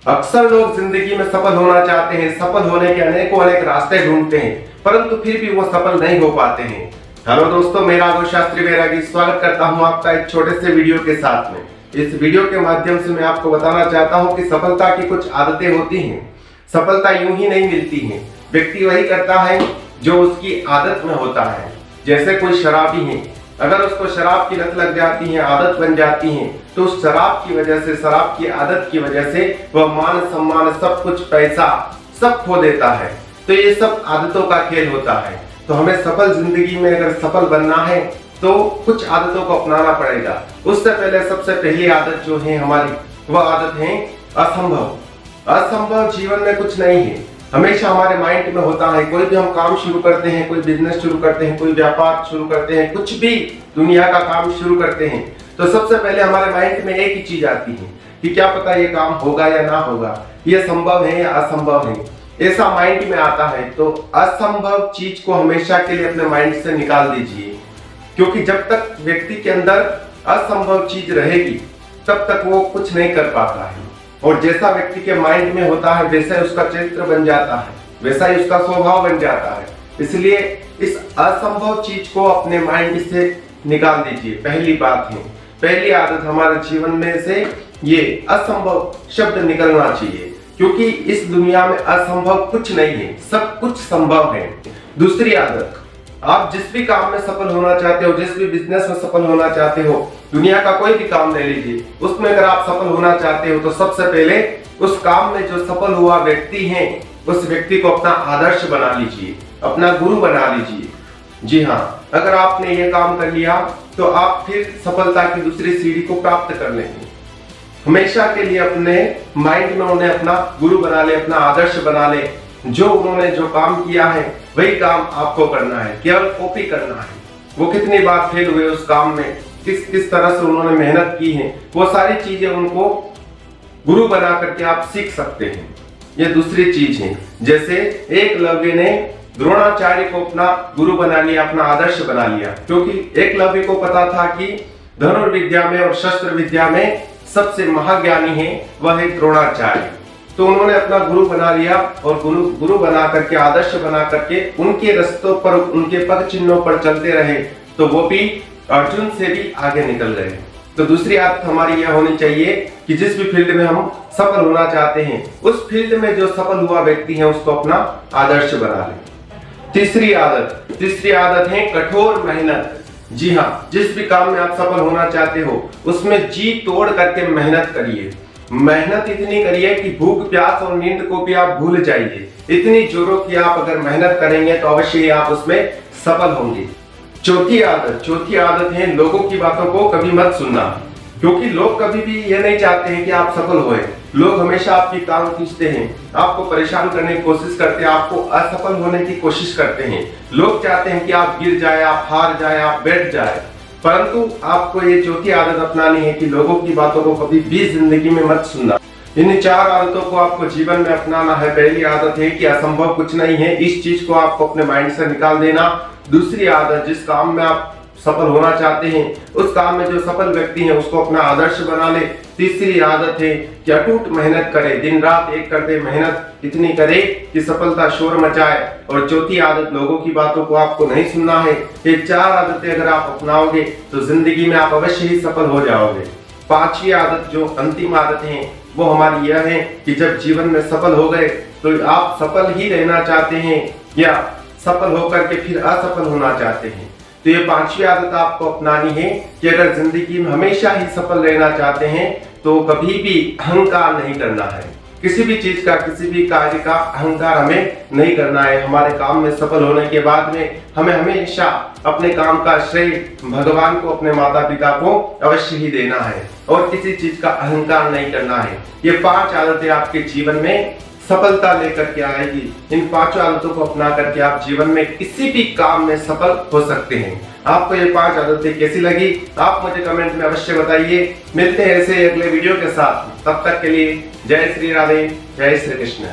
अक्सर लोग जिंदगी में सफल होना चाहते हैं, सफल होने के अनेकों अनेक रास्ते ढूंढते हैं, परंतु फिर भी वो सफल नहीं हो पाते हैं। हेलो दोस्तों, मैं राघव शास्त्री बैरागी स्वागत करता हूं आपका एक छोटे से वीडियो के साथ में। इस वीडियो के माध्यम से मैं आपको बताना चाहता हूं कि सफलता की कुछ आदतें होती हैं। सफलता यूं ही नहीं मिलती है, व्यक्ति वही करता है जो उसकी आदत में होता है। जैसे कोई शराबी है, अगर उसको शराब की लत लग जाती है, आदत बन जाती है, तो उस शराब की वजह से, शराब की आदत की वजह से वह मान सम्मान, सब कुछ, पैसा सब खो देता है। तो ये सब आदतों का खेल होता है। तो हमें सफल जिंदगी में अगर सफल बनना है तो कुछ आदतों को अपनाना पड़ेगा। उससे पहले सबसे पहली आदत जो है हमारी, वह आदत है असंभव। असंभव जीवन में कुछ नहीं है, हमेशा हमारे माइंड में होता है। कोई भी हम काम शुरू करते हैं, कोई बिजनेस शुरू करते हैं, कोई व्यापार शुरू करते हैं, कुछ भी दुनिया का काम शुरू करते हैं, तो सबसे पहले हमारे माइंड में एक ही चीज आती है कि क्या पता ये काम होगा या ना होगा, ये संभव है या असंभव है, ऐसा माइंड में आता है। तो असंभव चीज को हमेशा के लिए अपने माइंड से निकाल दीजिए, क्योंकि जब तक व्यक्ति के अंदर असंभव चीज रहेगी तब तक वो कुछ नहीं कर पाता है। और जैसा व्यक्ति के माइंड में होता है वैसा ही उसका चरित्र बन जाता है, वैसा ही उसका स्वभाव बन जाता है। इसलिए इस असंभव चीज को अपने माइंड से निकाल दीजिए। पहली बात है, पहली आदत हमारे जीवन में से ये असंभव शब्द निकलना चाहिए, क्योंकि इस दुनिया में असंभव कुछ नहीं है, सब कुछ संभव है। दूसरी आदत, आप जिस भी काम में सफल होना चाहते हो, जिस भी बिजनेस में सफल होना चाहते हो, दुनिया का कोई भी काम ले लीजिए, उसमें अगर आप सफल होना चाहते हो तो सबसे पहले उस काम में जो सफल हुआ व्यक्ति है, उस व्यक्ति को अपना आदर्श बना लीजिए, अपना गुरु बना लीजिए। जी हाँ, अगर आपने ये काम कर लिया तो आप फिर सफलता की दूसरी सीढ़ी को प्राप्त कर लेंगे। हमेशा के लिए अपने माइंड में उन्हें अपना गुरु बना ले, अपना आदर्श बना ले। जो उन्होंने जो काम किया है वही काम आपको करना है, केवल कॉपी करना है। वो कितनी बार फेल हुए उस काम में, किस तरह से उन्होंने मेहनत की है, वो सारी चीजें उनको गुरु बना करके आप सीख सकते हैं। ये दूसरी चीज है। जैसे एकलव्य ने द्रोणाचार्य को अपना गुरु बना लिया, अपना आदर्श बना लिया, क्योंकि एकलव्य को पता था कि धनुर्विद्या में और शस्त्र विद्या में सबसे महाज्ञानी है वह है द्रोणाचार्य। तो उन्होंने अपना गुरु बना लिया और गुरु बना करके, आदर्श बना करके उनके रास्तों पर, उनके पद चिन्हों पर चलते रहे, तो वो भी अर्जुन से भी आगे निकल गए। तो दूसरी आदत हमारी यह होनी चाहिए कि जिस भी फील्ड में हम सफल होना चाहते हैं, उस फील्ड में जो सफल हुआ व्यक्ति है उसको अपना आदर्श बना लें। तीसरी आदत है कठोर मेहनत। जी हाँ, जिस भी काम में आप सफल होना चाहते हो उसमें जी तोड़ करके मेहनत करिए। मेहनत इतनी करिए कि भूख, प्यास और नींद को भी आप भूल जाइए। इतनी जोरों की आप अगर मेहनत करेंगे तो अवश्य ही आप उसमें सफल होंगे। चौथी आदत है लोगों की बातों को कभी मत सुनना, क्योंकि लोग कभी भी ये नहीं चाहते हैं कि आप सफल होए। लोग हमेशा आपकी टांग खींचते हैं, आपको परेशान करने की कोशिश करते हैं, आपको असफल होने की कोशिश करते हैं। लोग चाहते हैं कि आप गिर जाए, आप हार जाए, आप बैठ जाए। परंतु आपको ये चौथी आदत अपनानी है कि लोगों की बातों को कभी भी जिंदगी में मत सुनना। इन चार आदतों को आपको जीवन में अपनाना है। पहली आदत है कि असंभव कुछ नहीं है, इस चीज को आपको अपने माइंड से निकाल देना। दूसरी आदत, जिस काम में आप सफल होना चाहते हैं, उस काम में जो सफल व्यक्ति है उसको अपना आदर्श बना ले। तीसरी आदत है कि अटूट मेहनत करे, दिन रात एक कर दे, मेहनत इतनी करे कि सफलता शोर मचाए। और चौथी आदत, लोगों की बातों को आपको नहीं सुनना है। ये चार आदतें अगर आप अपनाओगे तो जिंदगी में आप अवश्य ही सफल हो जाओगे। पांचवी आदत, जो अंतिम आदत है, वो हमारी यह है कि जब जीवन में सफल हो गए तो आप सफल ही रहना चाहते हैं या सफल होकर के फिर असफल होना चाहते हैं। तो ये पांचवी आदत आपको अपनानी है कि अगर जिंदगी में हमेशा ही सफल रहना चाहते हैं तो कभी भी अहंकार नहीं करना है। किसी भी चीज का, किसी भी कार्य का अहंकार हमें नहीं करना है। हमारे काम में सफल होने के बाद में हमें हमेशा अपने काम का श्रेय भगवान को, अपने माता पिता को अवश्य ही देना है और किसी चीज का अहंकार नहीं करना है। ये 5 आदतें आपके जीवन में सफलता लेकर के आएगी। इन 5 आदतों को अपना करके आप जीवन में किसी भी काम में सफल हो सकते हैं। आपको ये 5 आदतें कैसी लगी आप मुझे कमेंट में अवश्य बताइए। मिलते हैं ऐसे अगले वीडियो के साथ, तब तक के लिए जय श्री राधे, जय श्री कृष्ण।